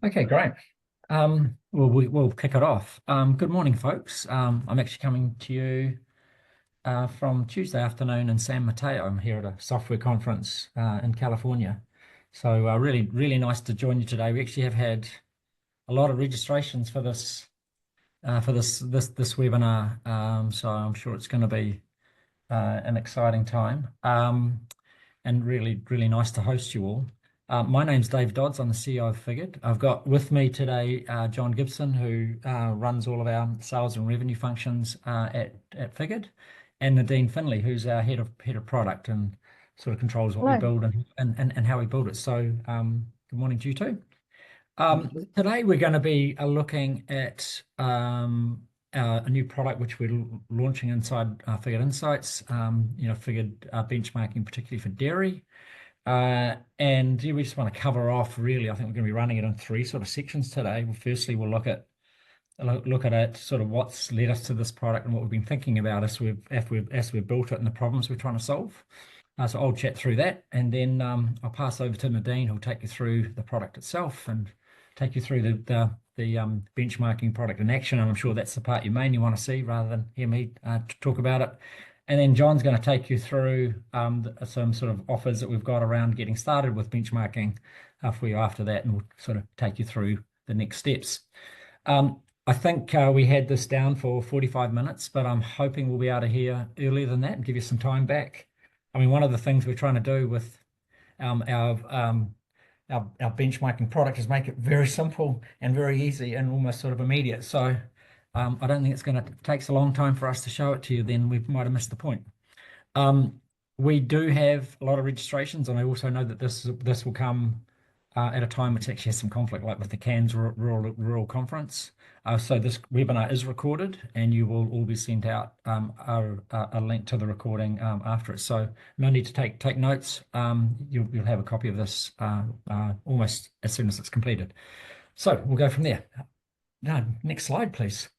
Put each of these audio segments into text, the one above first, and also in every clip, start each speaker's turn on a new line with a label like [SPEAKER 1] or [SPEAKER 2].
[SPEAKER 1] Okay, great. We'll kick it off. Good morning, folks. I'm actually coming to you from Tuesday afternoon in San Mateo. I'm here at a software conference in California. So really nice to join you today. We actually have had a lot of registrations for this webinar. So I'm sure it's going to be an exciting time. And really nice to host you all. My name's Dave Dodds. I'm the CEO of Figured. I've got with me today John Gibson, who runs all of our sales and revenue functions at Figured, and Nadine Finley, who's our head of product and sort of controls what we
[SPEAKER 2] Hello.
[SPEAKER 1] build and how we build it. So good morning to you too.
[SPEAKER 2] Thank you.
[SPEAKER 1] Today we're going to be looking at a new product which we're launching inside Figured Insights. Figured benchmarking, particularly for dairy. And we just want to cover off really. I think we're going to be running it in three sort of sections today. Well, firstly, we'll look at it, sort of what's led us to this product and what we've been thinking about as we've built it and the problems we're trying to solve. So I'll chat through that, and then I'll pass over to Nadine, who'll take you through the product itself and take you through the benchmarking product in action. And I'm sure that's the part you mainly want to see rather than hear me talk about it. And then John's going to take you through some sort of offers that we've got around getting started with benchmarking for you after that, and we'll sort of take you through the next steps. I think we had this down for 45 minutes, but I'm hoping we'll be able to hear earlier than that and give you some time back. I mean, one of the things we're trying to do with our benchmarking product is make it very simple and very easy and almost sort of immediate. So I don't think it's going to take a long time for us to show it to you, then we might have missed the point. We do have a lot of registrations, and I also know that this will come at a time which actually has some conflict, like with the Cairns Rural Conference. So this webinar is recorded, and you will all be sent out a link to the recording after it. So no need to take notes. You'll have a copy of this almost as soon as it's completed. So we'll go from there. Now, next slide, please.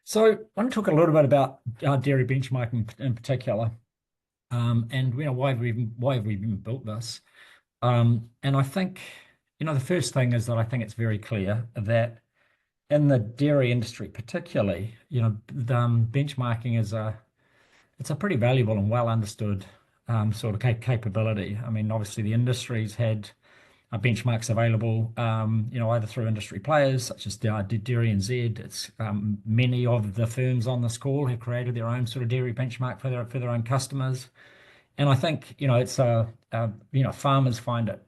[SPEAKER 1] So I want to talk a little bit about dairy benchmarking in particular, and why have we even built this? And I think the first thing is that I think it's very clear that in the dairy industry, particularly, the benchmarking is it's a pretty valuable and well understood sort of capability. I mean, obviously the industry's had benchmarks available, either through industry players such as Dairy and Z. It's many of the firms on this call have created their own sort of dairy benchmark for their own customers, and I think it's farmers find it,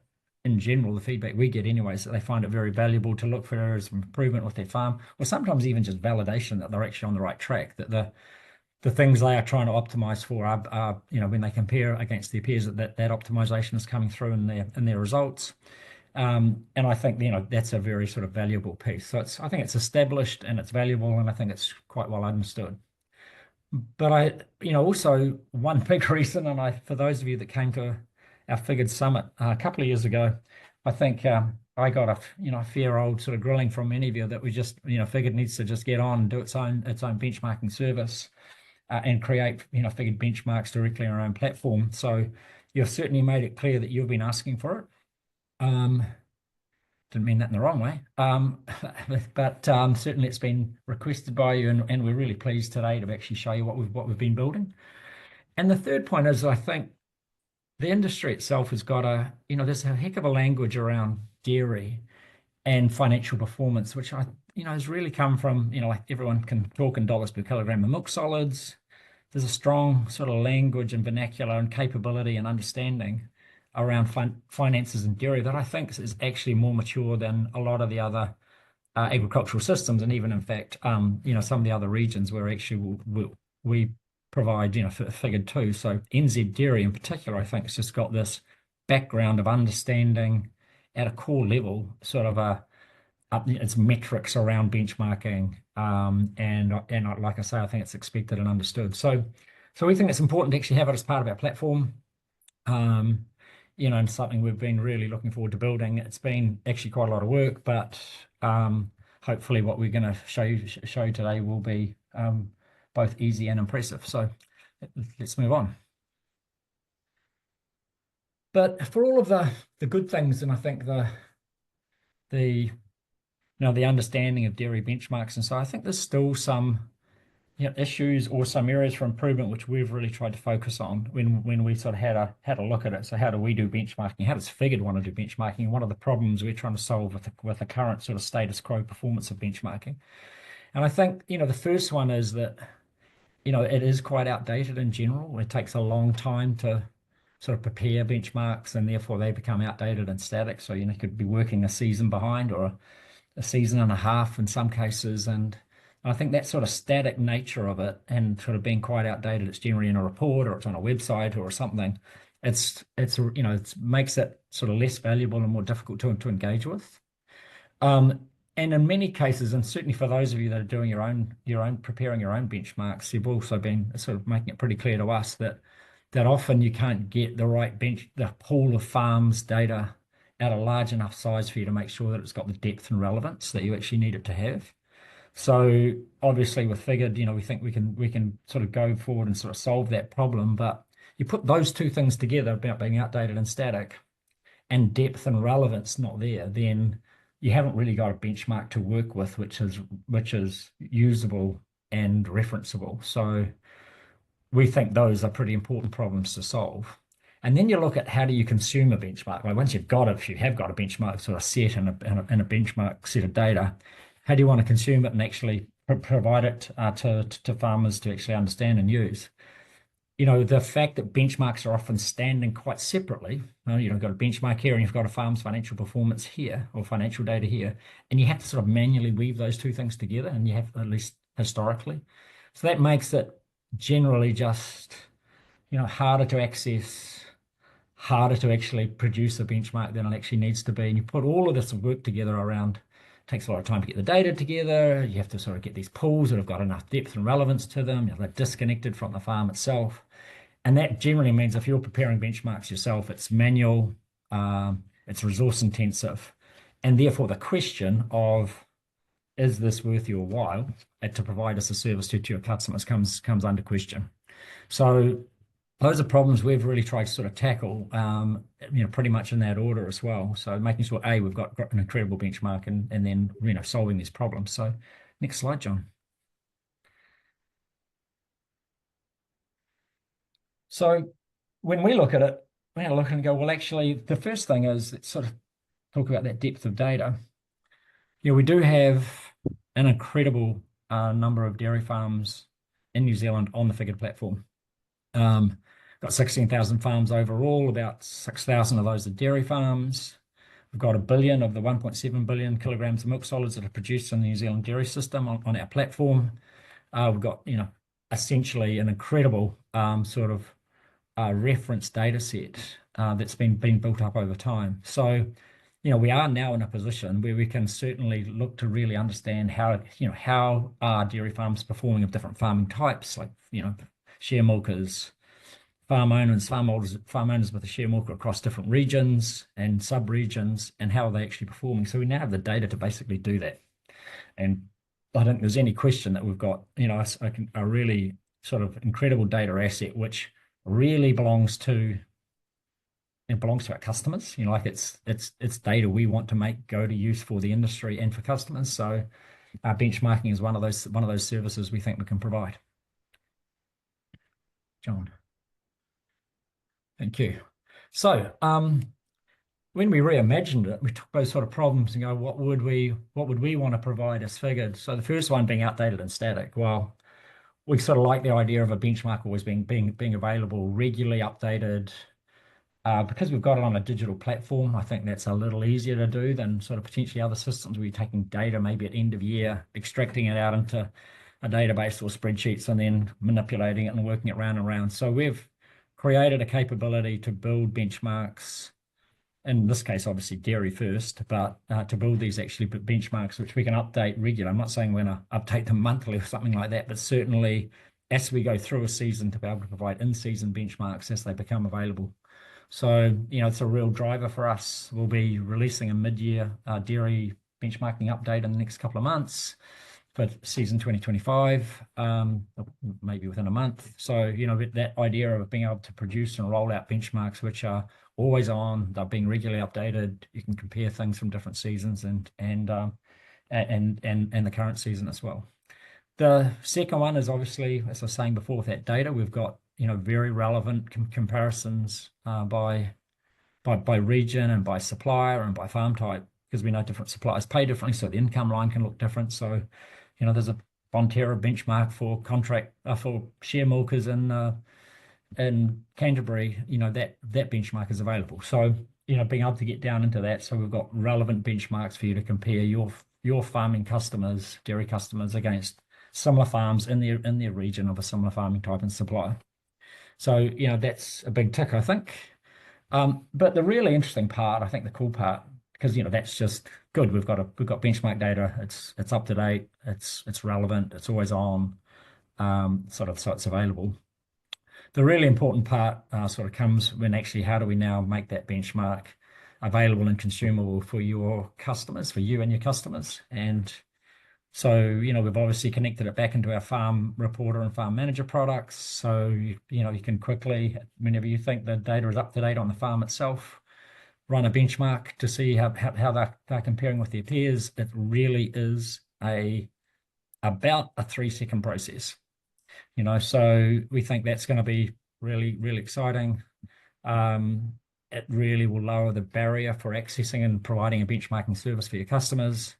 [SPEAKER 1] in general, the feedback we get anyways, that they find it very valuable to look for areas of improvement with their farm, or sometimes even just validation that they're actually on the right track, that the things they are trying to optimize for are when they compare against their peers, that optimization is coming through in their results. And I think that's a very sort of valuable piece. So I think it's established and it's valuable, and I think it's quite well understood. But also one big reason, and for those of you that came to our Figured Summit a couple of years ago, I think I got a fair old sort of grilling from many of you that we just Figured needs to just get on and do its own benchmarking service and create Figured benchmarks directly on our own platform. So you've certainly made it clear that you've been asking for it. Didn't mean that in the wrong way, but certainly it's been requested by you, and we're really pleased today to actually show you what we've been building. And the third point is, I think the industry itself has got there's a heck of a language around dairy and financial performance, which has really come from like everyone can talk in dollars per kilogram of milk solids. There's a strong sort of language and vernacular and capability and understanding around finances and dairy that I think is actually more mature than a lot of the other agricultural systems, and even in fact, some of the other regions where actually we provide Figured too. So NZ Dairy in particular, I think, has just got this background of understanding at a core level, sort of its metrics around benchmarking, and like I say, I think it's expected and understood. So we think it's important to actually have it as part of our platform. And something we've been really looking forward to building. It's been actually quite a lot of work, but hopefully what we're going to show you today will be both easy and impressive. So let's move on. But for all of the good things, and I think the the understanding of dairy benchmarks. And so I think there's still some issues or some areas for improvement which we've really tried to focus on when we sort of had a look at it. So how do we do benchmarking? How does Figured want to do benchmarking? What are the problems we're trying to solve with the current sort of status quo performance of benchmarking? And I think the first one is that it is quite outdated in general. It takes a long time to sort of prepare benchmarks, and therefore they become outdated and static. So you could be working a season behind or a season and a half in some cases. And I think that sort of static nature of it and sort of being quite outdated, it's generally in a report or it's on a website or something. It makes it sort of less valuable and more difficult to engage with. And in many cases, and certainly for those of you that are doing preparing your own benchmarks, you've also been sort of making it pretty clear to us that often you can't get the pool of farms data at a large enough size for you to make sure that it's got the depth and relevance that you actually need it to have. So obviously with Figured, we think we can sort of go forward and sort of solve that problem. But you put those two things together about being outdated and static, and depth and relevance not there, then you haven't really got a benchmark to work with, which is usable and referenceable. So we think those are pretty important problems to solve. And then you look at how do you consume a benchmark? Like once if you have got a benchmark sort of set and a benchmark set of data, how do you want to consume it and actually provide it to farmers to actually understand and use? The fact that benchmarks are often standing quite separately, you've got a benchmark here and you've got a farm's financial performance here or financial data here, and you have to sort of manually weave those two things together, and you have at least historically. So that makes it generally just, harder to access, harder to actually produce a benchmark than it actually needs to be. And you put all of this work together around, it takes a lot of time to get the data together. You have to sort of get these pools that have got enough depth and relevance to them. They're disconnected from the farm itself. And that generally means if you're preparing benchmarks yourself, it's manual, it's resource intensive. And therefore the question of, is this worth your while to provide us a service to your customers comes under question. So those are problems we've really tried to sort of tackle, pretty much in that order as well. So making sure, we've got an incredible benchmark and then, solving these problems. So next slide, John. So when we look at it, we're looking and go, well, actually, the first thing is let's sort of talk about that depth of data. We do have an incredible number of dairy farms in New Zealand on the Figured platform. Got 16,000 farms overall, about 6,000 of those are dairy farms. We've got 1 billion of the 1.7 billion kilograms of milk solids that are produced in the New Zealand dairy system on our platform. We've got, essentially an incredible sort of reference data set that's been built up over time. So, we are now in a position where we can certainly look to really understand how are dairy farms performing of different farming types, like, share milkers, farm owners with a share milker across different regions and sub-regions, and how are they actually performing. So we now have the data to basically do that. And I don't think there's any question that we've got, a really sort of incredible data asset, which really belongs to our customers. Like it's data we want to make go to use for the industry and for customers. So benchmarking is one of those services we think we can provide. John. Thank you. So when we reimagined it, we took those sort of problems and go, what would we want to provide as Figured? So the first one being outdated and static. Well, we sort of like the idea of a benchmark always being available, regularly updated. Because we've got it on a digital platform, I think that's a little easier to do than sort of potentially other systems where you're taking data maybe at end of year, extracting it out into a database or spreadsheets and then manipulating it and working it round and round. So we've created a capability to build benchmarks, in this case, obviously dairy first, but to build these actually benchmarks, which we can update regularly. I'm not saying we're going to update them monthly or something like that, but certainly as we go through a season to be able to provide in-season benchmarks as they become available. So, it's a real driver for us. We'll be releasing a mid-year dairy benchmarking update in the next couple of months for season 2025, maybe within a month. So, that idea of being able to produce and roll out benchmarks, which are always on, they're being regularly updated. You can compare things from different seasons and and the current season as well. The second one is obviously, as I was saying before, with that data, we've got very relevant comparisons by region and by supplier and by farm type, because we know different suppliers pay differently, so the income line can look different. So, there's a Bonterra benchmark for contract for share milkers in Canterbury. That benchmark is available. So, being able to get down into that, so we've got relevant benchmarks for you to compare your farming customers, dairy customers, against similar farms in their region of a similar farming type and supplier. So, that's a big tick, I think. But the really interesting part, I think the cool part, because that's just good. We've got benchmark data. It's up to date. It's relevant. It's always on. So it's available. The really important part sort of comes when actually how do we now make that benchmark available and consumable for your customers, for you and your customers. And so, we've obviously connected it back into our farm reporter and farm manager products. So, you can quickly, whenever you think the data is up to date on the farm itself, run a benchmark to see how they're comparing with their peers. It really is about a 3-second process. So we think that's going to be really, really exciting. It really will lower the barrier for accessing and providing a benchmarking service for your customers.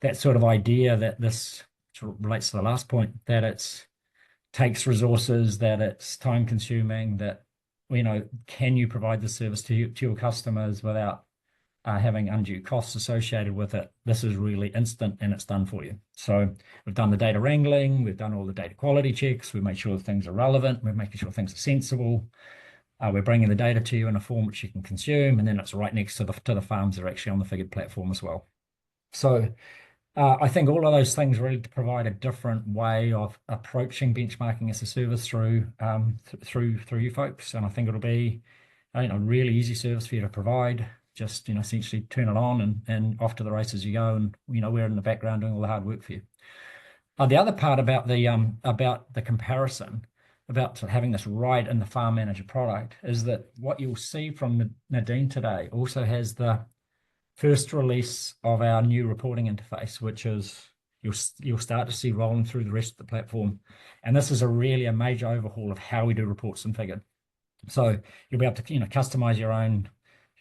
[SPEAKER 1] That sort of idea that this relates to the last point, that it takes resources, that it's time consuming, that, can you provide the service to your customers without having undue costs associated with it? This is really instant and it's done for you. So we've done the data wrangling, we've done all the data quality checks, we've made sure things are relevant, we're making sure things are sensible. We're bringing the data to you in a form which you can consume, and then it's right next to the farms that are actually on the Figured platform as well. So I think all of those things really provide a different way of approaching benchmarking as a service through you folks, and I think it'll be a really easy service for you to provide. Just essentially turn it on and off to the races you go, and we're in the background doing all the hard work for you. The other part about the comparison, about having this right in the farm manager product, is that what you'll see from Nadine today also has the first release of our new reporting interface, which is you'll start to see rolling through the rest of the platform. And this is really a major overhaul of how we do reports in Figured. So you'll be able to customize your own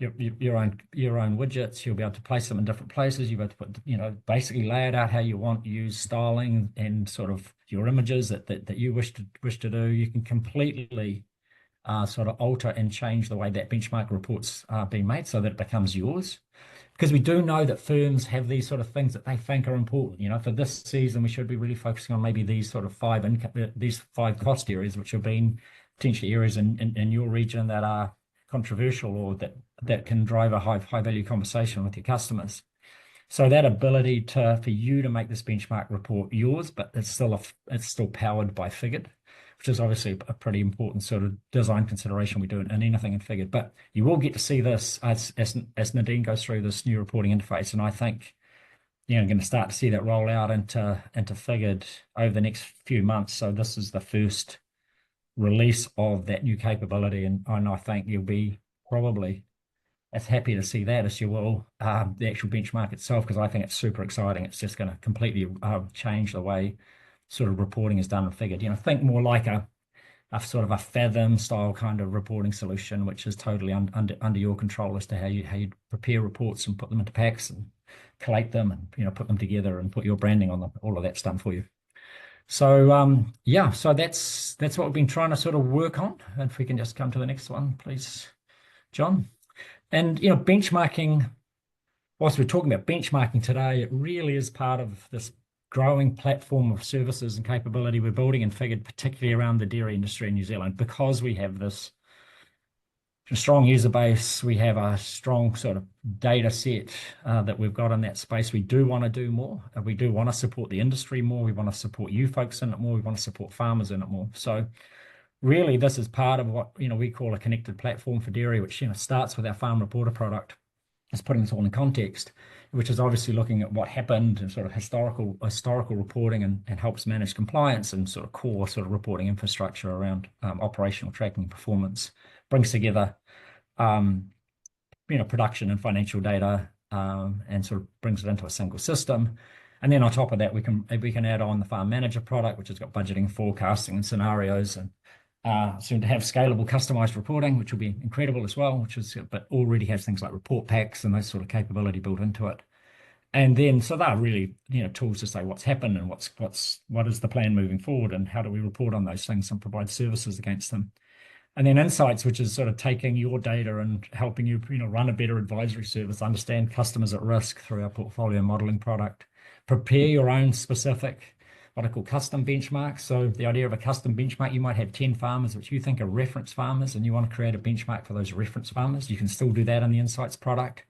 [SPEAKER 1] widgets. You'll be able to place them in different places. You'll be able to put basically lay it out how you want, use styling and sort of your images that you wish to do. You can completely sort of alter and change the way that benchmark reports are being made so that it becomes yours. Because we do know that firms have these sort of things that they think are important. For this season, we should be really focusing on maybe these sort of these 5 cost areas, which have been potentially areas in your region that are controversial or that can drive a high value conversation with your customers. So that ability for you to make this benchmark report yours, but it's still powered by Figured, which is obviously a pretty important sort of design consideration we do in anything in Figured. But you will get to see this as Nadine goes through this new reporting interface, and I think going to start to see that roll out into Figured over the next few months. So this is the first release of that new capability, and I think you'll be probably as happy to see that as you will the actual benchmark itself, because I think it's super exciting. It's just going to completely change the way sort of reporting is done and Figured. Think more like a sort of a Fathom style kind of reporting solution, which is totally under your control as to how you prepare reports and put them into packs and collate them and put them together and put your branding on them. All of that's done for you. So yeah, so that's what we've been trying to sort of work on. And if we can just come to the next one, please, John. And benchmarking, whilst we're talking about benchmarking today, it really is part of this growing platform of services and capability we're building in Figured, particularly around the dairy industry in New Zealand, because we have this strong user base. We have a strong sort of data set that we've got in that space. We do want to do more. We do want to support the industry more. We want to support you folks in it more. We want to support farmers in it more. So really, this is part of what we call a connected platform for dairy, which starts with our farm reporter product. It's putting this all in context, which is obviously looking at what happened and sort of historical reporting and helps manage compliance and sort of core sort of reporting infrastructure around operational tracking and performance. Brings together production and financial data and sort of brings it into a single system. And then on top of that, we can add on the farm manager product, which has got budgeting, forecasting, and scenarios, and soon to have scalable, customized reporting, which will be incredible as well, but already has things like report packs and those sort of capability built into it. And then, so they're really, tools to say what's happened and what is the plan moving forward, and how do we report on those things and provide services against them. And then insights, which is sort of taking your data and helping you, run a better advisory service, understand customers at risk through our portfolio modeling product, prepare your own specific, what I call custom benchmarks. So the idea of a custom benchmark, you might have 10 farmers which you think are reference farmers, and you want to create a benchmark for those reference farmers. You can still do that in the insights product,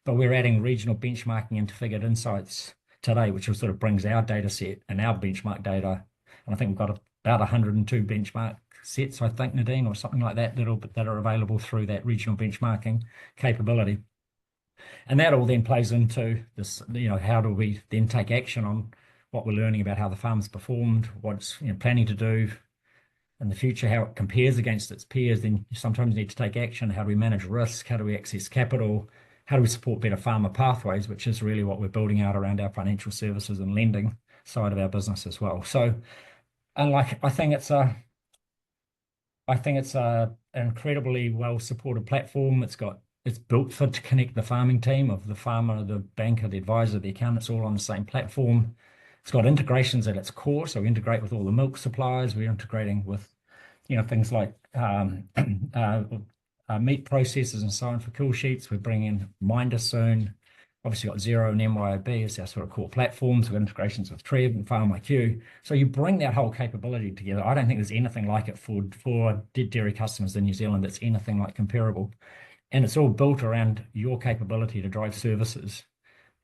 [SPEAKER 1] but we're adding regional benchmarking into Figured Insights today, which sort of brings our data set and our benchmark data. And I think we've got about 102 benchmark sets, I think, Nadine, or something like that, that are available through that regional benchmarking capability. And that all then plays into this, how do we then take action on what we're learning about how the farm's performed, what's planning to do in the future, how it compares against its peers. Then you sometimes need to take action. How do we manage risk? How do we access capital? How do we support better farmer pathways, which is really what we're building out around our financial services and lending side of our business as well. So, and I think it's an incredibly well supported platform. It's built to connect the farming team of the farmer, the banker, the advisor, the accountants, all on the same platform. It's got integrations at its core, so we integrate with all the milk suppliers. We're integrating with, things like meat processors and so on for cool sheets. We're bringing in Minder soon. Obviously got Xero and MYOB as our sort of core platforms. We've got integrations with Trev and FarmIQ. So you bring that whole capability together. I don't think there's anything like it for dairy customers in New Zealand that's anything like comparable. And it's all built around your capability to drive services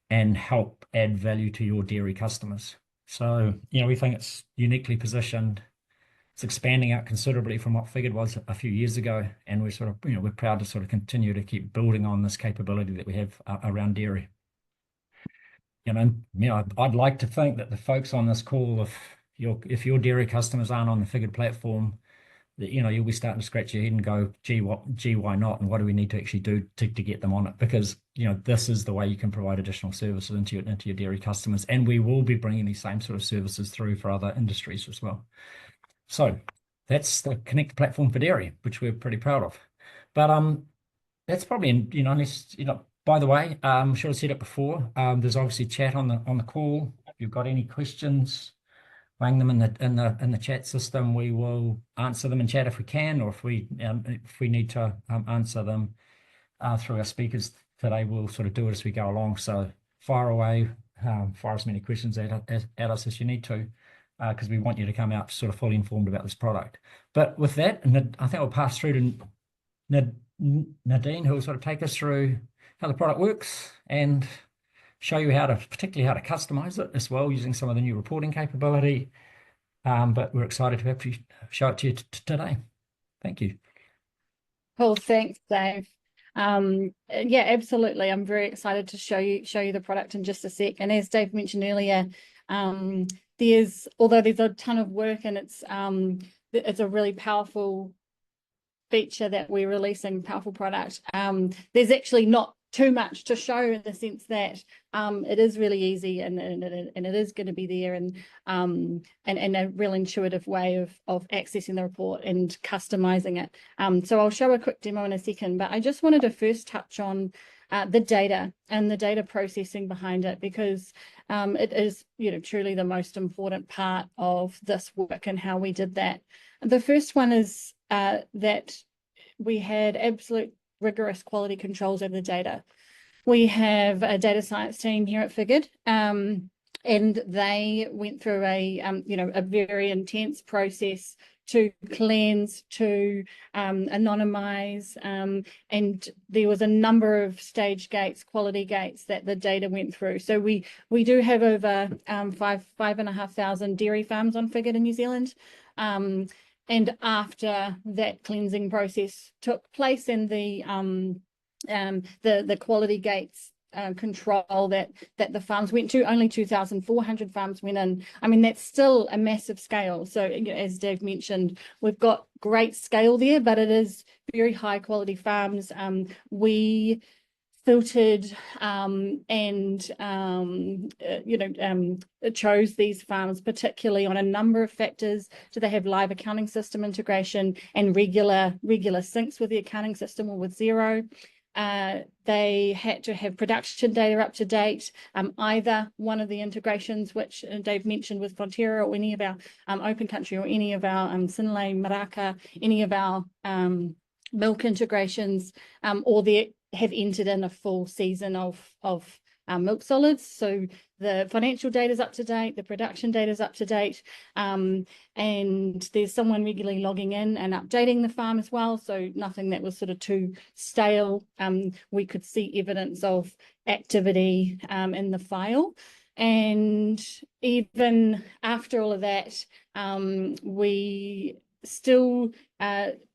[SPEAKER 1] and help add value to your dairy customers. So, we think it's uniquely positioned. It's expanding out considerably from what Figured was a few years ago. And we're sort of, we're proud to sort of continue to keep building on this capability that we have around dairy. I'd like to think that the folks on this call, if your dairy customers aren't on the Figured platform, that you'll be starting to scratch your head and go, gee, why not? And what do we need to actually do to get them on it? Because this is the way you can provide additional services into your dairy customers, and we will be bringing these same sort of services through for other industries as well. So that's the Connect platform for dairy, which we're pretty proud of. But that's probably by the way, I'm sure I said it before. There's obviously chat on the call. If you've got any questions, bang them in the chat system. We will answer them in chat if we can, or if we need to answer them through our speakers today, we'll sort of do it as we go along. So fire away, fire as many questions at us as you need to, because we want you to come out sort of fully informed about this product. But with that, I think I'll pass through to Nadine, who will sort of take us through how the product works and show you particularly how to customize it as well, using some of the new reporting capability. But we're excited to actually show it to you today. Thank you.
[SPEAKER 2] Cool, thanks, Dave. Yeah, absolutely. I'm very excited to show you the product in just a sec. And as Dave mentioned earlier, although there's a ton of work, and it's a really powerful feature that we're releasing, powerful product. There's actually not too much to show, in the sense that it is really easy, and it is going to be there, and a real intuitive way of accessing the report and customizing it. So I'll show a quick demo in a second, but I just wanted to first touch on the data and the data processing behind it, because it is truly the most important part of this work and how we did that. The first one is that we had absolute rigorous quality controls over the data. We have a data science team here at Figured, and they went through a very intense process to cleanse, to anonymize, and there was a number of stage gates, quality gates that the data went through. So we do have over 5,500 dairy farms on Figured in New Zealand. And after that cleansing process took place, and the quality gates control that the farms went to, only 2,400 farms went in. I mean, that's still a massive scale. So as Dave mentioned, we've got great scale there, but it is very high quality farms. We filtered it chose these farms particularly on a number of factors. Do they have live accounting system integration and regular syncs with the accounting system or with Xero? They had to have production data up to date, either one of the integrations which Dave mentioned with Fonterra, or any of our Open Country, or any of our Sinlay, Maraka, any of our milk integrations, or they have entered in a full season of milk solids. So the financial data is up to date, the production data is up to date, and there's someone regularly logging in and updating the farm as well. So nothing that was sort of too stale. We could see evidence of activity in the file. And even after all of that, we still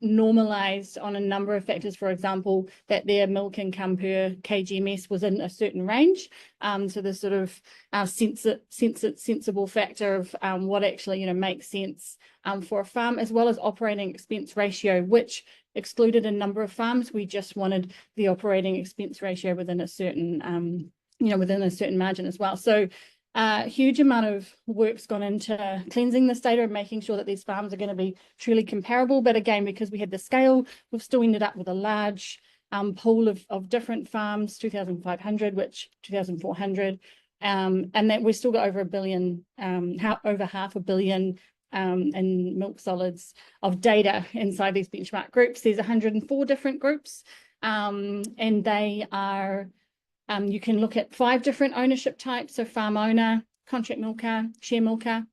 [SPEAKER 2] normalized on a number of factors. For example, that their milk income per kgms was in a certain range. So the sort of sensible factor of what actually makes sense for a farm, as well as operating expense ratio, which excluded a number of farms. We just wanted the operating expense ratio within a certain within a certain margin as well. So a huge amount of work's gone into cleansing this data and making sure that these farms are going to be truly comparable. But again, because we had the scale, we've still ended up with a large pool of different farms, 2,500, which 2,400, and that we've still got over 1 billion, over 500 million in milk solids of data inside these benchmark groups. There's 104 different groups, and they are you can look at 5 different ownership types. So farm owner, contract milker, share milker,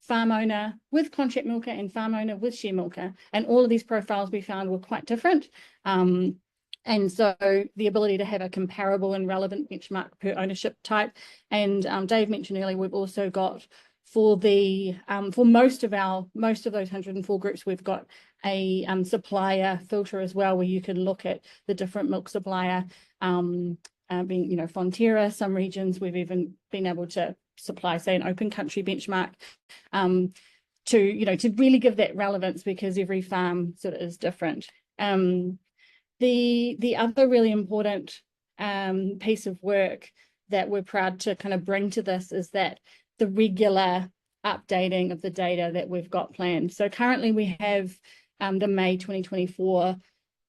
[SPEAKER 2] farm owner with contract milker, and farm owner with share milker. And all of these profiles we found were quite different. And so the ability to have a comparable and relevant benchmark per ownership type. And Dave mentioned earlier, we've also got for most of those 104 groups, we've got a supplier filter as well, where you can look at the different milk supplier, being, Fonterra. Some regions we've even been able to supply, say, an Open Country benchmark, to really give that relevance, because every farm sort of is different. The other really important piece of work that we're proud to kind of bring to this is that the regular updating of the data that we've got planned. So currently we have the May 2024,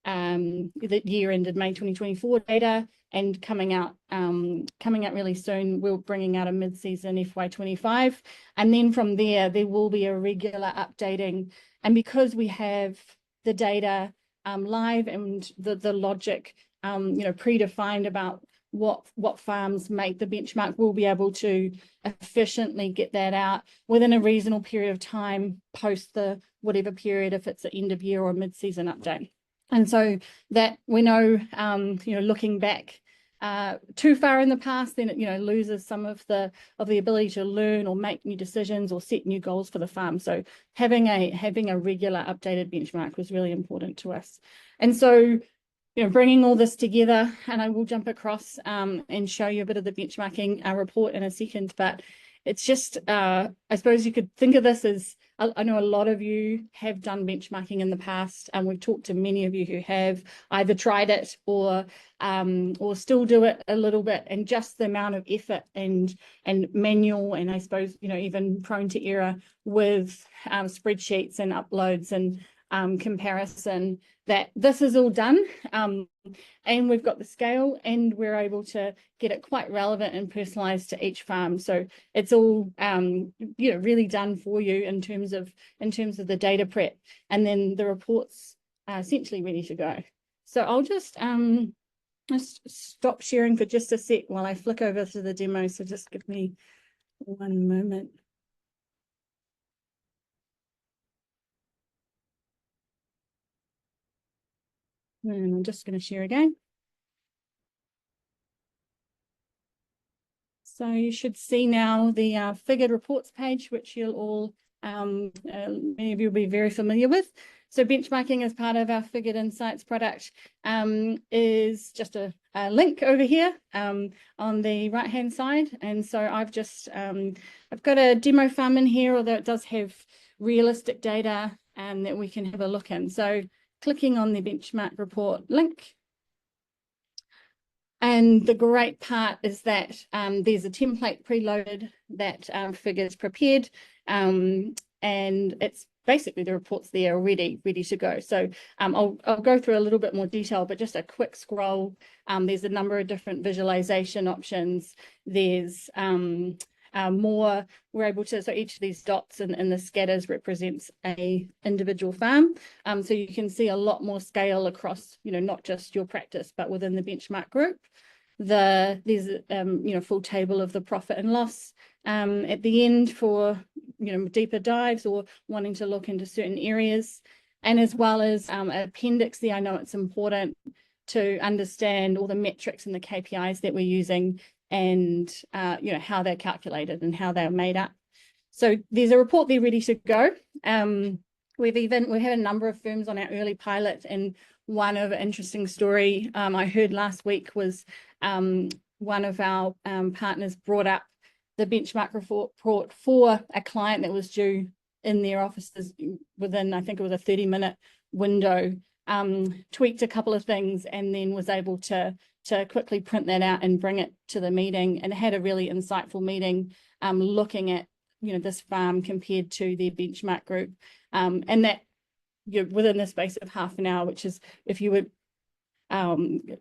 [SPEAKER 2] the year ended May 2024 data, and coming out really soon, we're bringing out a mid-season FY25, and then from there will be a regular updating. And because we have the data live and the logic predefined about what farms make the benchmark, we'll be able to efficiently get that out within a reasonable period of time post the whatever period, if it's an end of year or mid-season update. And so that we know, looking back too far in the past, then it loses some of the ability to learn or make new decisions or set new goals for the farm. So having a regular updated benchmark was really important to us. And so bringing all this together, and I will jump across and show you a bit of the benchmarking report in a second, but it's just, I suppose you could think of this as, I know a lot of you have done benchmarking in the past, and we've talked to many of you who have either tried it or still do it a little bit, and just the amount of effort and manual, and I suppose, even prone to error with spreadsheets and uploads and comparison, that this is all done, and we've got the scale, and we're able to get it quite relevant and personalized to each farm. So it's all really done for you in terms of the data prep, and then the reports are essentially ready to go. So I'll just stop sharing for just a sec while I flick over to the demo. So just give me one moment. And I'm just going to share again. So you should see now the figured reports page, which you'll all, many of you will be very familiar with. So benchmarking as part of our Figured Insights product is just a link over here on the right-hand side. And so I've just, I've got a demo farm in here, although it does have realistic data that we can have a look in. So clicking on the benchmark report link, And the great part is that there's a template preloaded that Figure's prepared, and it's basically the report's there already, ready to go. So I'll go through a little bit more detail, but just a quick scroll. There's a number of different visualization options. There's more, we're able to, so each of these dots in the scatters represents a individual farm. So you can see a lot more scale across, not just your practice, but within the benchmark group. There's full table of the profit and loss at the end for deeper dives or wanting to look into certain areas, and as well as an appendix there. I know it's important to understand all the metrics and the KPIs that we're using, and how they're calculated and how they're made up. So there's a report there ready to go. We had a number of firms on our early pilot, and one of an interesting story I heard last week was one of our partners brought up the benchmark report for a client that was due in their offices within, I think it was a 30-minute window, tweaked a couple of things, and then was able to quickly print that out and bring it to the meeting, and had a really insightful meeting looking at this farm compared to their benchmark group, and that within the space of half an hour, which is if you were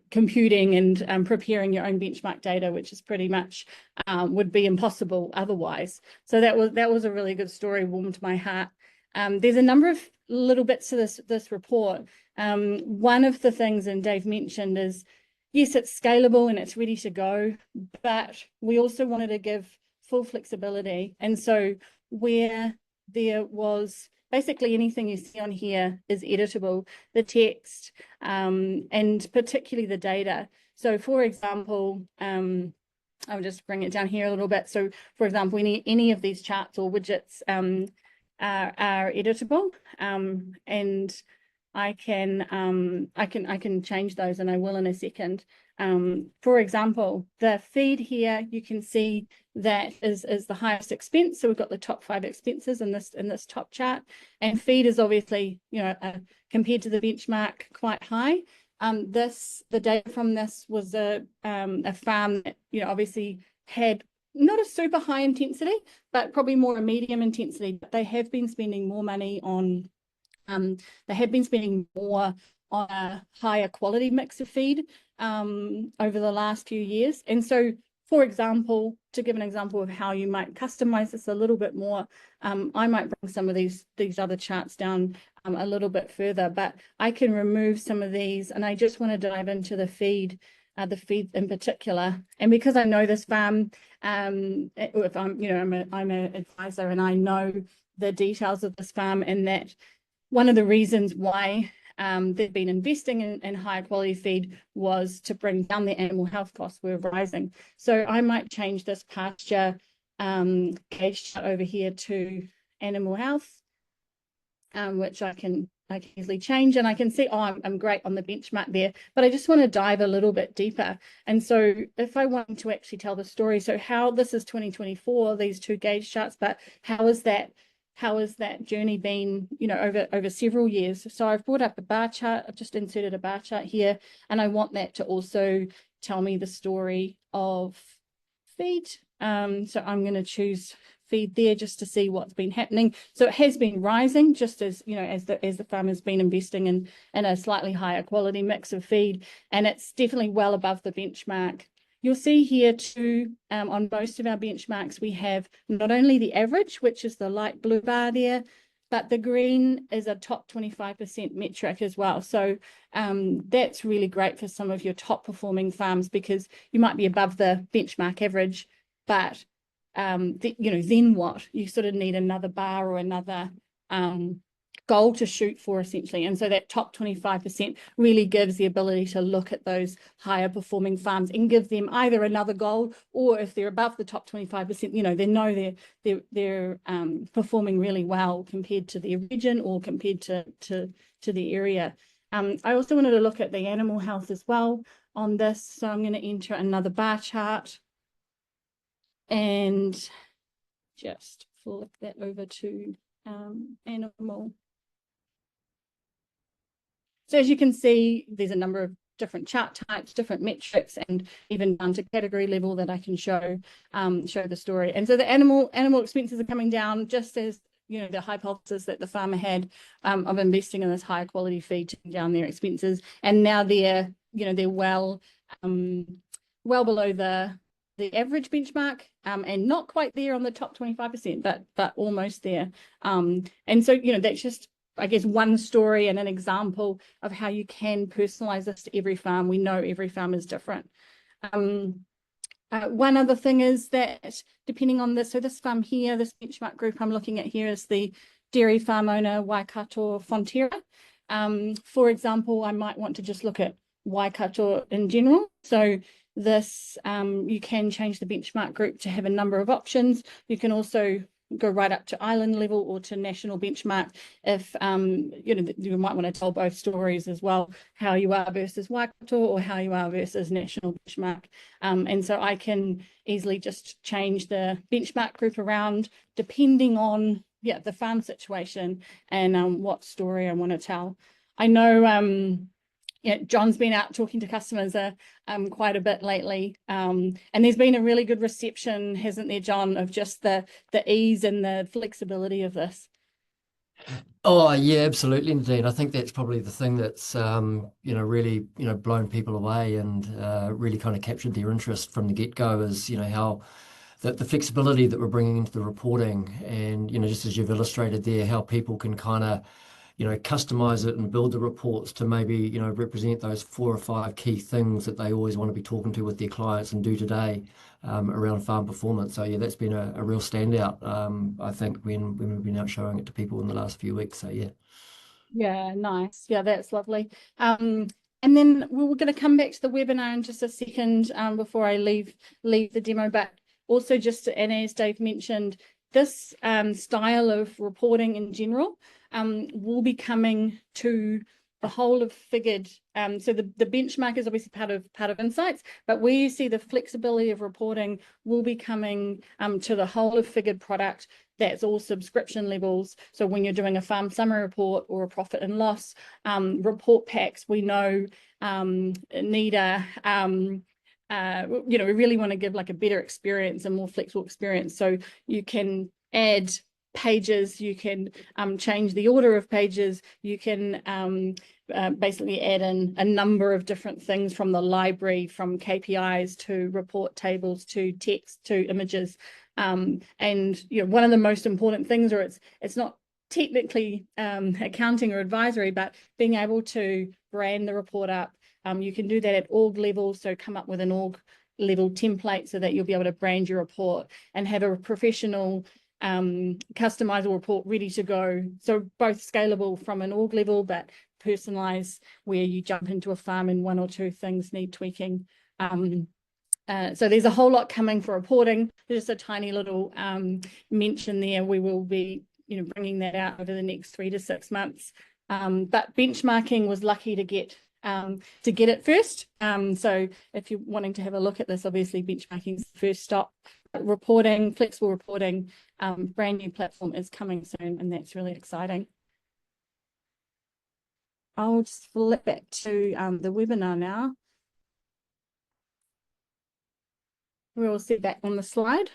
[SPEAKER 2] computing and preparing your own benchmark data, which is pretty much would be impossible otherwise. So that was a really good story, warmed my heart. There's a number of little bits to this report. One of the things, and Dave mentioned, is yes, it's scalable and it's ready to go, but we also wanted to give full flexibility. And so where there was basically anything you see on here is editable, the text, and particularly the data. So for example, I'll just bring it down here a little bit. So for example, any of these charts or widgets are editable, and I can change those, and I will in a second. For example, the feed here, you can see that is the highest expense. So we've got the top 5 expenses in this top chart, and feed is obviously, compared to the benchmark, quite high. The data from this was a farm that, obviously had not a super high intensity, but probably more a medium intensity. But they have been spending more money on, they have been spending more on a higher quality mix of feed over the last few years. And so, for example, to give an example of how you might customize this a little bit more, I might bring some of these other charts down a little bit further, but I can remove some of these, and I just want to dive into the feed in particular. And because I know this farm, if I'm an advisor and I know the details of this farm, and that one of the reasons why they've been investing in higher quality feed was to bring down the animal health costs were rising. So I might change this pasture gauge chart over here to animal health, which I can easily change, and I can see, I'm great on the benchmark there, but I just want to dive a little bit deeper. And so if I want to actually tell the story, so how this is 2024, these 2 gauge charts, but how is that journey been, over several years? So I've brought up a bar chart. I've just inserted a bar chart here, and I want that to also tell me the story of feed. So I'm going to choose feed there just to see what's been happening. So it has been rising, just as as the farm has been investing in a slightly higher quality mix of feed, and it's definitely well above the benchmark. You'll see here too, on most of our benchmarks, we have not only the average, which is the light blue bar there, but the green is a top 25% metric as well. So that's really great for some of your top performing farms, because you might be above the benchmark average, but then what? You sort of need another bar or another goal to shoot for, essentially. And so that top 25% really gives the ability to look at those higher performing farms and give them either another goal, or if they're above the top 25%, they know they're performing really well compared to the region or compared to the area. I also wanted to look at the animal health as well on this. So I'm going to enter another bar chart and just flip that over to animal. So as you can see, there's a number of different chart types, different metrics, and even down to category level that I can show the story. And so the animal expenses are coming down, just as the hypothesis that the farmer had of investing in this higher quality feed to down their expenses, and now they're well below the average benchmark, and not quite there on the top 25%, but almost there. And so that's just, I guess, one story and an example of how you can personalize this to every farm. We know every farm is different. One other thing is that depending on this, so this farm here, this benchmark group I'm looking at here is the dairy farm owner Waikato Fonterra. For example, I might want to just look at Waikato in general. So this, you can change the benchmark group to have a number of options. You can also go right up to island level or to national benchmark if you might want to tell both stories as well, how you are versus Waikato or how you are versus national benchmark. And so I can easily just change the benchmark group around depending on the farm situation and what story I want to tell. I know John's been out talking to customers quite a bit lately, and there's been a really good reception, hasn't there, John, of just the ease and the flexibility of this?
[SPEAKER 3] Oh yeah, absolutely, indeed. I think that's probably the thing that's really blown people away and really kind of captured their interest from the get-go is how the flexibility that we're bringing into the reporting, and just as you've illustrated there, how people can kind of customize it and build the reports to maybe, represent those 4 or 5 key things that they always want to be talking to with their clients and do today around farm performance. So yeah, that's been a real standout, I think, when we've been out showing it to people in the last few weeks. So yeah.
[SPEAKER 2] Yeah, nice. Yeah, that's lovely. And then we're going to come back to the webinar in just a second before I leave the demo, but also just, and as Dave mentioned, this style of reporting in general will be coming to the whole of Figured. So the benchmark is obviously part of Insights, but where you see the flexibility of reporting will be coming to the whole of Figured product. That's all subscription levels. So when you're doing a farm summary report or a profit and loss report packs, we know need we really want to give like a better experience, a more flexible experience. So you can add pages, you can change the order of pages, you can basically add in a number of different things from the library, from KPIs to report tables to text to images. And one of the most important things, or it's not technically accounting or advisory, but being able to brand the report up. You can do that at org level, so come up with an org level template so that you'll be able to brand your report and have a professional customizable report ready to go. So both scalable from an org level, but personalized where you jump into a farm and 1 or 2 things need tweaking. So there's a whole lot coming for reporting. There's just a tiny little mention there. We will be bringing that out over the next 3 to 6 months. But benchmarking was lucky to get it first. So if you're wanting to have a look at this, obviously benchmarking is the first stop. Reporting, flexible reporting, brand new platform is coming soon, and that's really exciting. I'll just flip back to the webinar now. We'll see that on the slide.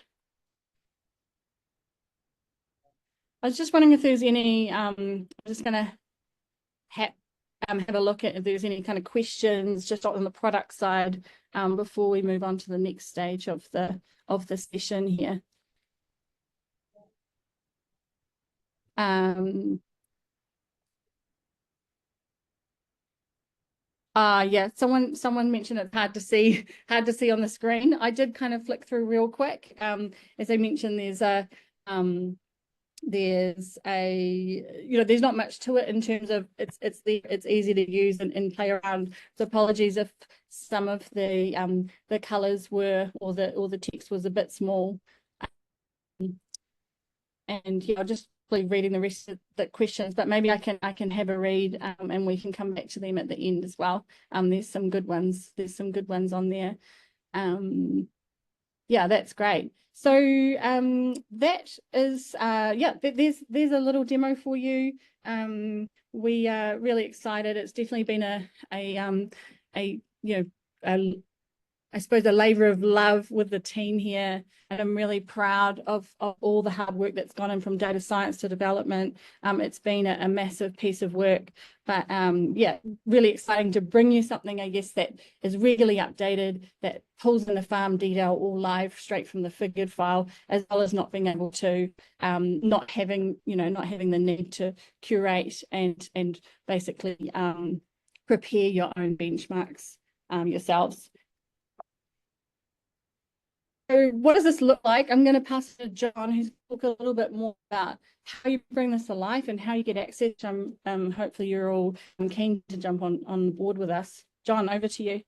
[SPEAKER 2] I was just wondering if there's any, I'm just going to have a look at if there's any kind of questions just on the product side before we move on to the next stage of the session here. Yeah, someone mentioned it's hard to see on the screen. I did kind of flick through real quick. As I mentioned, there's not much to it in terms of it's easy to use and play around. So apologies if some of the colors were or the text was a bit small. And yeah, I'll just be reading the rest of the questions, but maybe I can have a read and we can come back to them at the end as well. There's some good ones. There's some good ones on there. Yeah, that's great. So that is there's a little demo for you. We are really excited. It's definitely been I suppose a labor of love with the team here, and I'm really proud of all the hard work that's gone in from data science to development. It's been a massive piece of work, but yeah, really exciting to bring you something, I guess, that is regularly updated, that pulls in the farm detail all live straight from the figured file, as well as not being able to not having the need to curate and basically prepare your own benchmarks yourselves. So what does this look like? I'm going to pass it to John, who's going to talk a little bit more about how you bring this to life and how you get access. Hopefully you're all keen to jump on board with us. John, over to you.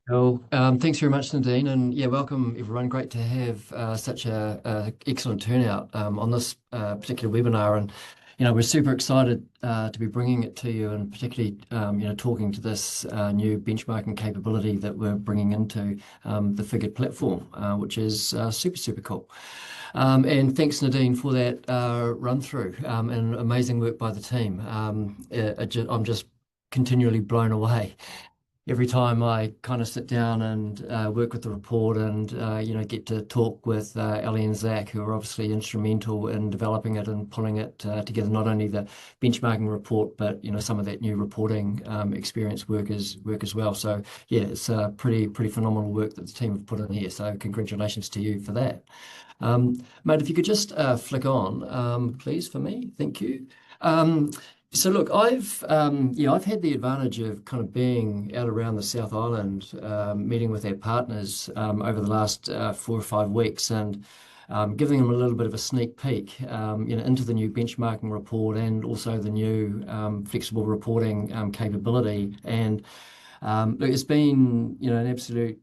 [SPEAKER 3] Cool. Thanks very much, Nadine, and yeah, welcome everyone. Great to have such a excellent turnout on this particular webinar, and we're super excited to be bringing it to you, and particularly talking to this new benchmarking capability that we're bringing into the Figured platform, which is super cool. And thanks, Nadine, for that run through and amazing work by the team. I'm just continually blown away every time I kind of sit down and work with the report and get to talk with Ellie and Zach, who are obviously instrumental in developing it and pulling it together, not only the benchmarking report, but some of that new reporting experience work as well. So yeah, it's pretty phenomenal work that the team have put in here. So congratulations to you for that. Mate, if you could just flick on, please, for me. Thank you. So look, I've had the advantage of kind of being out around the South Island, meeting with our partners over the last 4 or 5 weeks, and giving them a little bit of a sneak peek, into the new benchmarking report and also the new flexible reporting capability. And look, it's been an absolute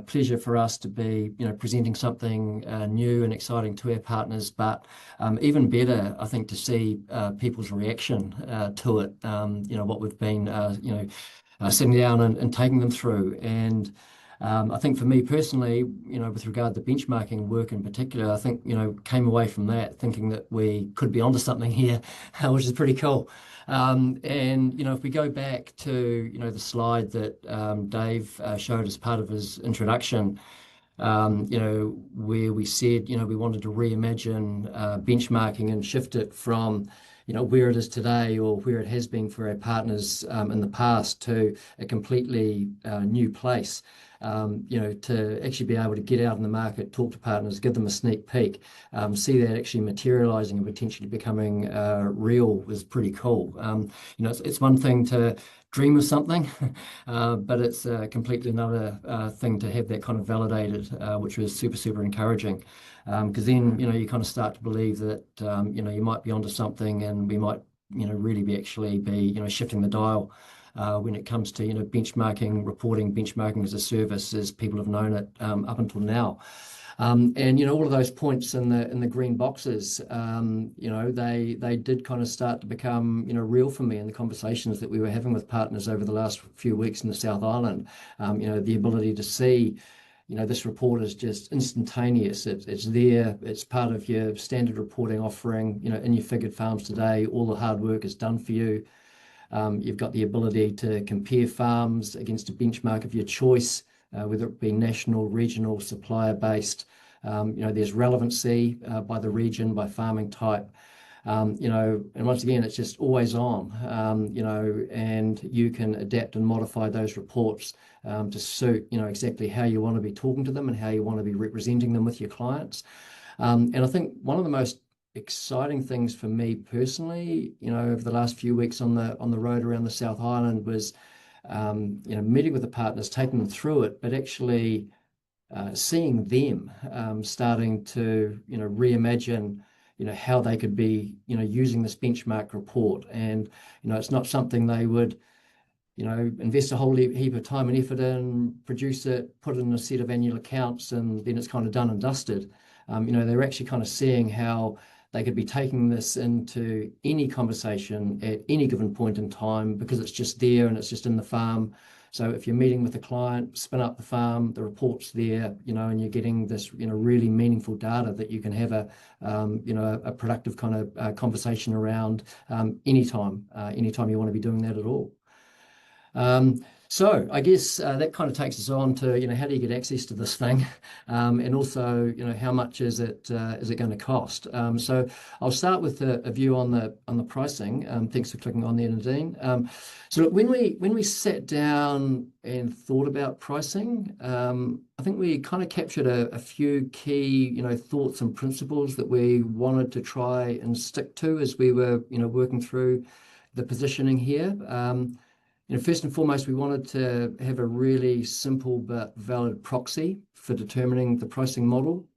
[SPEAKER 3] pleasure for us to be presenting something new and exciting to our partners, but even better, I think, to see people's reaction to it. What we've been sitting down and taking them through. And I think for me personally, with regard to benchmarking work in particular, I think came away from that thinking that we could be onto something here, which is pretty cool. And if we go back to the slide that Dave showed as part of his introduction, where we said we wanted to reimagine benchmarking and shift it from where it is today or where it has been for our partners in the past to a completely new place. To actually be able to get out in the market, talk to partners, give them a sneak peek, see that actually materializing and potentially becoming real was pretty cool. It's one thing to dream of something, but it's completely another thing to have that kind of validated, which was super encouraging. Because then you kind of start to believe that you might be onto something, and we might really be shifting the dial when it comes to benchmarking, reporting, benchmarking as a service as people have known it up until now. And all of those points in the green boxes, they did kind of start to become real for me in the conversations that we were having with partners over the last few weeks in the South Island. The ability to see this report is just instantaneous. It's there. It's part of your standard reporting offering. In your figured farms today, all the hard work is done for you. You've got the ability to compare farms against a benchmark of your choice, whether it be national, regional, supplier based. There's relevancy by the region, by farming type. And once again, it's just always on, and you can adapt and modify those reports to suit, exactly how you want to be talking to them and how you want to be representing them with your clients. And I think one of the most exciting things for me personally, over the last few weeks on the road around the South Island was, meeting with the partners, taking them through it, but actually seeing them starting to, reimagine, how they could be, using this benchmark report. And, it's not something they would, invest a whole heap of time and effort in, produce it, put it in a set of annual accounts, and then it's kind of done and dusted. They're actually kind of seeing how they could be taking this into any conversation at any given point in time, because it's just there and it's just in the farm. So if you're meeting with a client, spin up the farm, the report's there, and you're getting this, really meaningful data that you can have a productive kind of anytime, anytime you want to be doing that at all. So I guess that kind of takes us on to, how do you get access to this thing? And also, how much is it going to cost? So I'll start with a view on the pricing. Thanks for clicking on there, Nadine. So look, when we sat down and thought about pricing, I think we kind of captured a few key, thoughts and principles that we wanted to try and stick to as we were, working through the positioning here. First and foremost, we wanted to have a really simple but valid proxy for determining the pricing model.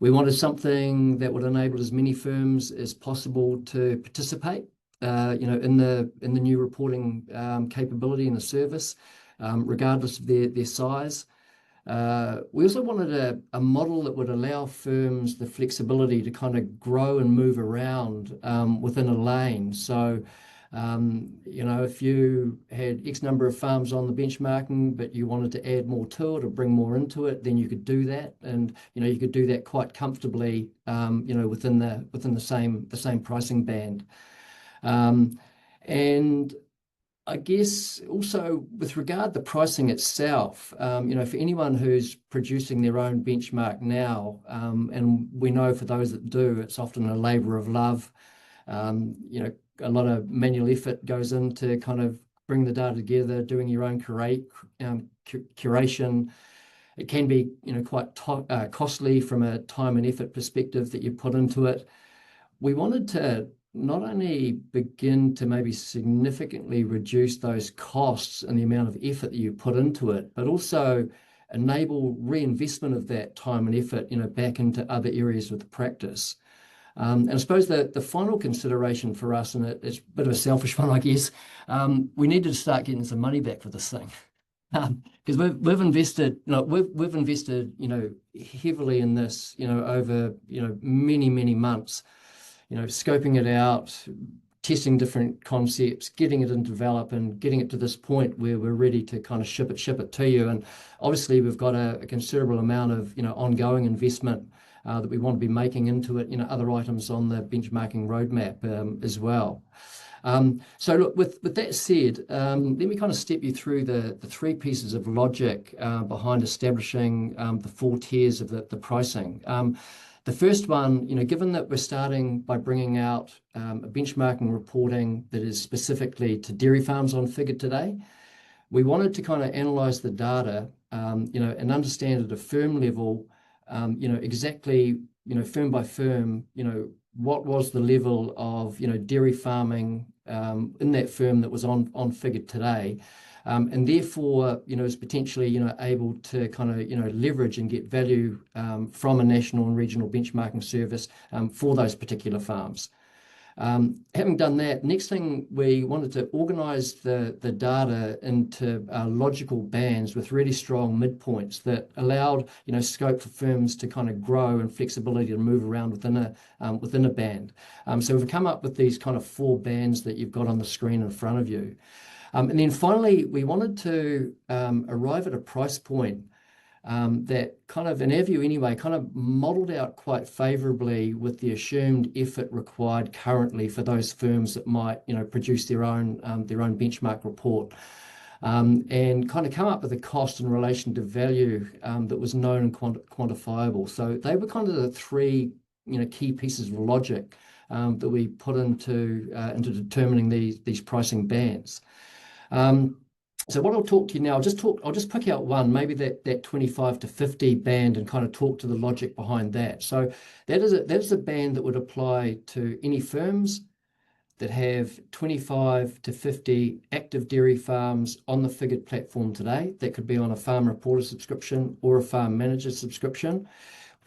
[SPEAKER 3] We wanted something that would enable as many firms as possible to participate, in the new reporting capability and the service, regardless of their size. We also wanted a model that would allow firms the flexibility to kind of grow and move around within a lane. So, if you had X number of farms on the benchmarking, but you wanted to add more to it or bring more into it, then you could do that, and you could do that quite comfortably, within the same pricing band. And I guess also with regard to the pricing itself, for anyone who's producing their own benchmark now, and we know for those that do, it's often a labor of love. A lot of manual effort goes into kind of bring the data together, doing your own curation. It can be, quite costly from a time and effort perspective that you put into it. We wanted to not only begin to maybe significantly reduce those costs and the amount of effort that you put into it, but also enable reinvestment of that time and effort, back into other areas of the practice. And I suppose the final consideration for us, and it's a bit of a selfish one, I guess, we needed to start getting some money back for this thing. Because we've invested, we've invested, heavily in this, over, many months, scoping it out, testing different concepts, getting it in develop, and getting it to this point where we're ready to kind of ship it to you. And obviously we've got a considerable amount of, ongoing investment that we want to be making into it, other items on the benchmarking roadmap as well. So look, with that said, let me kind of step you through the three pieces of logic behind establishing the 4 tiers of the pricing. The first one, given that we're starting by bringing out a benchmarking reporting that is specifically to dairy farms on Figure today, we wanted to kind of analyze the data, and understand at a firm level, exactly, firm by firm, what was the level of, dairy farming in that firm that was on Figure today. And therefore, is potentially, able to kind of, leverage and get value from a national and regional benchmarking service for those particular farms. Having done that, next thing we wanted to organize the data into logical bands with really strong midpoints that allowed, scope for firms to kind of grow and flexibility to move around within a band. So we've come up with these kind of 4 bands that you've got on the screen in front of you. And then finally, we wanted to arrive at a price point that kind of, in our view anyway, kind of modeled out quite favorably with the assumed effort required currently for those firms that might, produce their own benchmark report, and kind of come up with a cost in relation to value that was known and quantifiable. So they were kind of the 3, key pieces of logic that we put into determining these pricing bands. So what I'll talk to you now, I'll just pick out one, maybe that 25 to 50 band, and kind of talk to the logic behind that. So that is a band that would apply to any firms that have 25 to 50 active dairy farms on the Figured platform today. That could be on a farm reporter subscription or a farm manager subscription,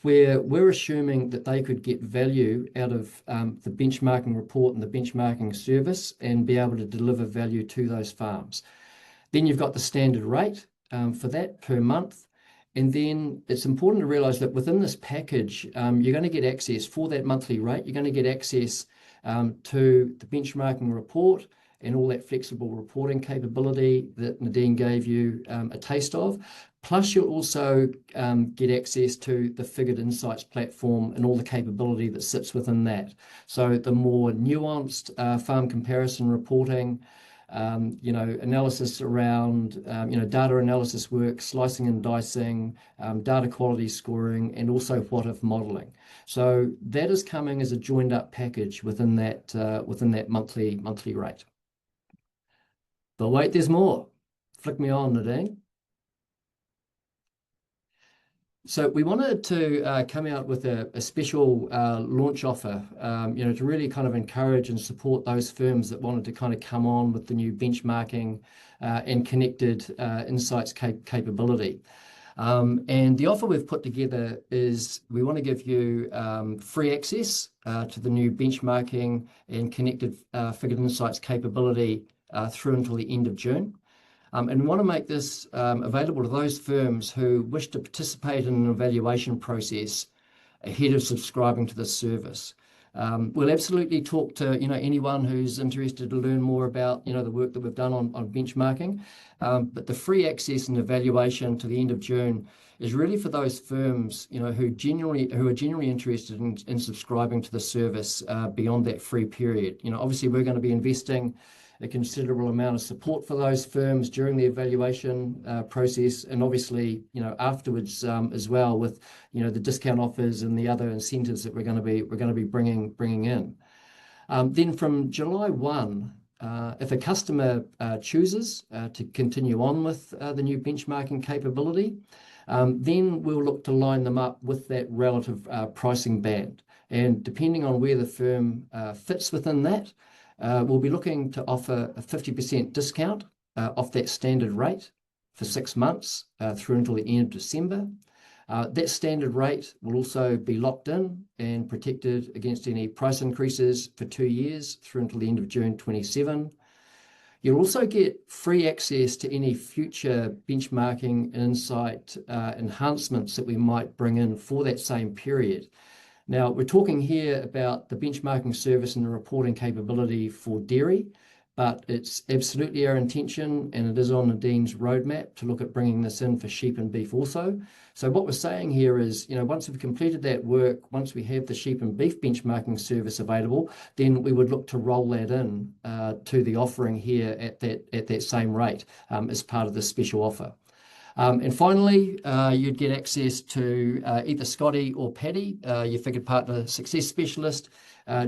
[SPEAKER 3] where we're assuming that they could get value out of the benchmarking report and the benchmarking service and be able to deliver value to those farms. Then you've got the standard rate for that per month. And then it's important to realize that within this package, you're going to get access for that monthly rate. You're going to get access to the benchmarking report and all that flexible reporting capability that Nadine gave you a taste of. Plus, you'll also get access to the Figured Insights platform and all the capability that sits within that. So the more nuanced farm comparison reporting, analysis around, data analysis work, slicing and dicing, data quality scoring, and also what-if modeling. So that is coming as a joined-up package within that monthly rate. But wait, there's more. Flick me on, Nadine. So we wanted to come out with a special launch offer, to really kind of encourage and support those firms that wanted to kind of come on with the new benchmarking and connected insights capability. And the offer we've put together is we want to give you free access to the new benchmarking and connected figured insights capability through until the end of June. And we want to make this available to those firms who wish to participate in an evaluation process ahead of subscribing to this service. We'll absolutely talk to anyone who's interested to learn more about the work that we've done on benchmarking. But the free access and evaluation to the end of June is really for those firms who are genuinely interested in subscribing to the service beyond that free period. Obviously we're going to be investing a considerable amount of support for those firms during the evaluation process, and obviously, afterwards as well with the discount offers and the other incentives that we're going to be bringing in. Then from July 1, if a customer chooses to continue on with the new benchmarking capability, then we'll look to line them up with that relative pricing band. And depending on where the firm fits within that, we'll be looking to offer a 50% discount off that standard rate for 6 months through until the end of December. That standard rate will also be locked in and protected against any price increases for 2 years through until the end of June 27. You'll also get free access to any future benchmarking and insight enhancements that we might bring in for that same period. Now, we're talking here about the benchmarking service and the reporting capability for dairy, but it's absolutely our intention, and it is on Nadine's roadmap to look at bringing this in for sheep and beef also. So what we're saying here is, once we've completed that work, once we have the sheep and beef benchmarking service available, then we would look to roll that in to the offering here at that same rate as part of this special offer. And finally, you'd get access to either Scotty or Paddy, your figured partner success specialist,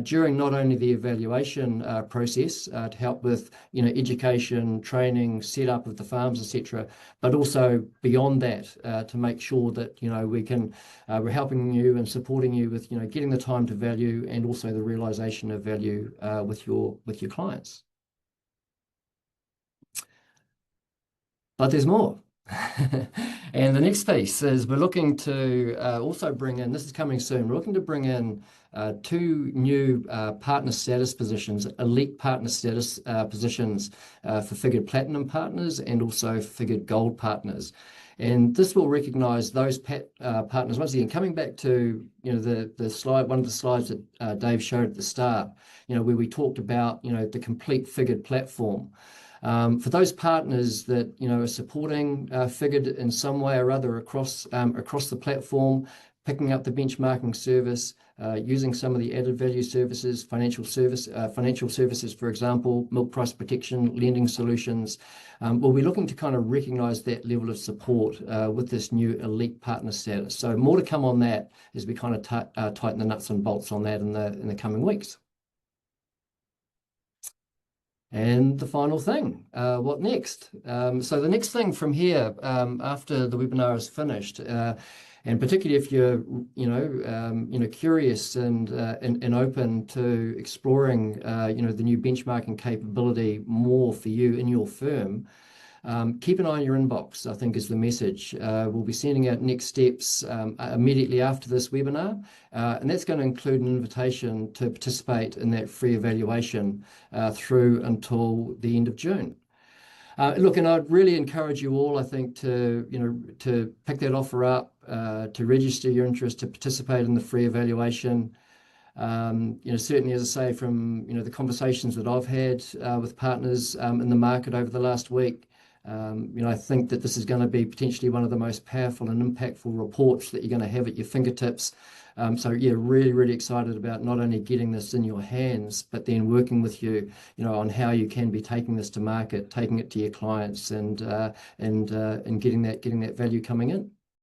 [SPEAKER 3] during not only the evaluation process to help with education, training, setup of the farms, etc., but also beyond that to make sure that we're helping you and supporting you with getting the time to value and also the realization of value with your clients. But there's more. And the next piece is we're looking to also bring in, this is coming soon, we're looking to bring in 2 new partner status positions, elite partner status positions for figured platinum partners and also figured gold partners. And this will recognize those partners, once again, coming back to the slide, one of the slides that Dave showed at the start, where we talked about the complete figured platform. For those partners that are supporting figured in some way or other across the platform, picking up the benchmarking service, using some of the added value services, financial services, for example, milk price protection, lending solutions. We'll be looking to kind of recognise that level of support with this new elite partner status. So more to come on that as we kind of tighten the nuts and bolts on that in the coming weeks. And the final thing, what next? So the next thing from here, after the webinar is finished, and particularly if you're, curious and open to exploring, the new benchmarking capability more for you in your firm, keep an eye on your inbox, I think is the message. We'll be sending out next steps immediately after this webinar, and that's going to include an invitation to participate in that free evaluation through until the end of June. Look, and I'd really encourage you all, I think, to pick that offer up, to register your interest, to participate in the free evaluation. Certainly, as I say, from the conversations that I've had with partners in the market over the last week, I think that this is going to be potentially one of the most powerful and impactful reports that you're going to have at your fingertips. So yeah, really, really excited about not only getting this in your hands, but then working with you, on how you can be taking this to market, taking it to your clients, and getting that value coming in.